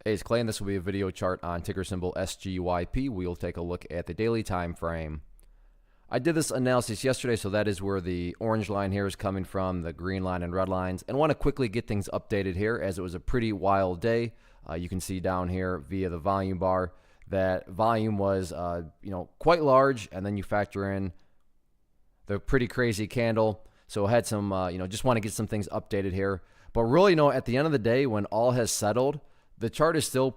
Hey, it's Clay, and this will be a video chart on ticker symbol SGYP. We'll take a look at the daily time frame. I did this analysis yesterday, so that is where the orange line here is coming from, the green line and red lines. And I want to quickly get things updated here as it was a pretty wild day. You can see down here via the volume bar that volume was quite large, and then you factor in the pretty crazy candle. So I had some, just want to get some things updated here. But really, at the end of the day, when all has settled, the chart is still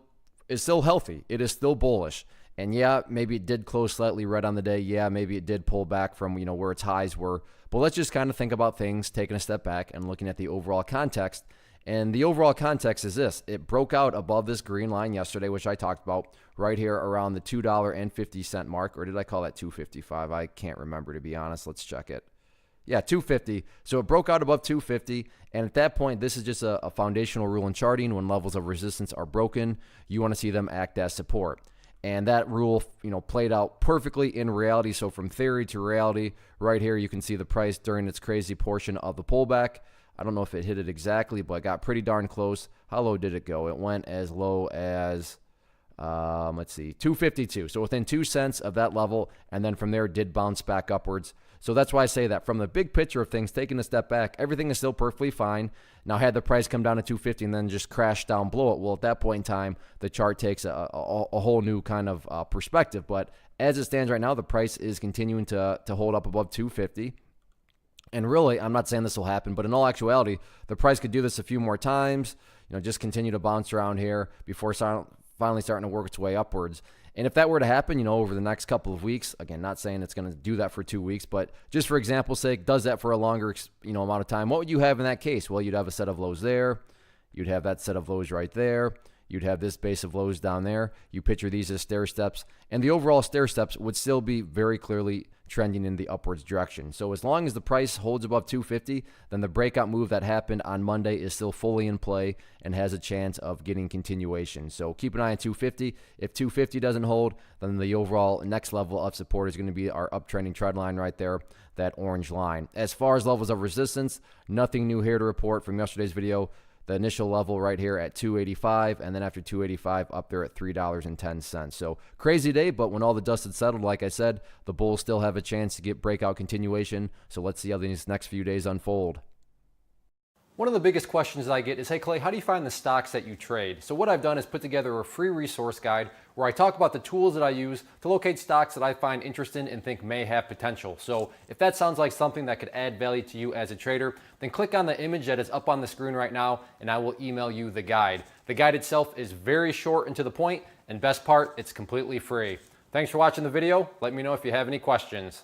healthy. It is still bullish. And yeah, maybe it did close slightly red on the day. Yeah, maybe it did pull back from, where its highs were. But let's just kind of think about things, taking a step back and looking at the overall context. And the overall context is this. It broke out above this green line yesterday, which I talked about right here around the $2.50 mark. Or did I call that $2.55? I can't remember, to be honest. Let's check it. Yeah, 250. So it broke out above 250. And at that point, this is just a foundational rule in charting. When levels of resistance are broken, you want to see them act as support. And that rule, played out perfectly in reality. So from theory to reality, right here, you can see the price during its crazy portion of the pullback. I don't know if it hit it exactly, but it got pretty darn close. How low did it go? It went as low as, let's see, 252. So within 2 cents of that level. And then from there, it did bounce back upwards. So that's why I say that from the big picture of things, taking a step back, everything is still perfectly fine. Now, had the price come down to 250 and then just crash down below it, well, at that point in time, the chart takes a whole new kind of perspective. But as it stands right now, the price is continuing to hold up above 250. And really, I'm not saying this will happen, but in all actuality, the price could do this a few more times, just continue to bounce around here before finally starting to work its way upwards. And if that were to happen, over the next couple of weeks, again, not saying it's going to do that for 2 weeks, but just for example's sake, does that for a longer, amount of time, what would you have in that case? Well, you'd have a set of lows there. You'd have that set of lows right there. You'd have this base of lows down there. You picture these as stair steps, and the overall stair steps would still be very clearly trending in the upwards direction. So as long as the price holds above 250, then the breakout move that happened on Monday is still fully in play and has a chance of getting continuation. So keep an eye on 250. If 250 doesn't hold, then the overall next level of support is going to be our uptrending trend line right there, that orange line. As far as levels of resistance, nothing new here to report from yesterday's video. The initial level right here at 285, and then after 285 up there at $3.10. So crazy day, but when all the dust had settled, like I said, the bulls still have a chance to get breakout continuation. So let's see how these next few days unfold. One of the biggest questions that I get is, hey Clay, how do you find the stocks that you trade? So what I've done is put together a free resource guide where I talk about the tools that I use to locate stocks that I find interesting and think may have potential. So if that sounds like something that could add value to you as a trader, then click on the image that is up on the screen right now and I will email you the guide. The guide itself is very short and to the point, and best part, it's completely free. Thanks for watching the video. Let me know if you have any questions.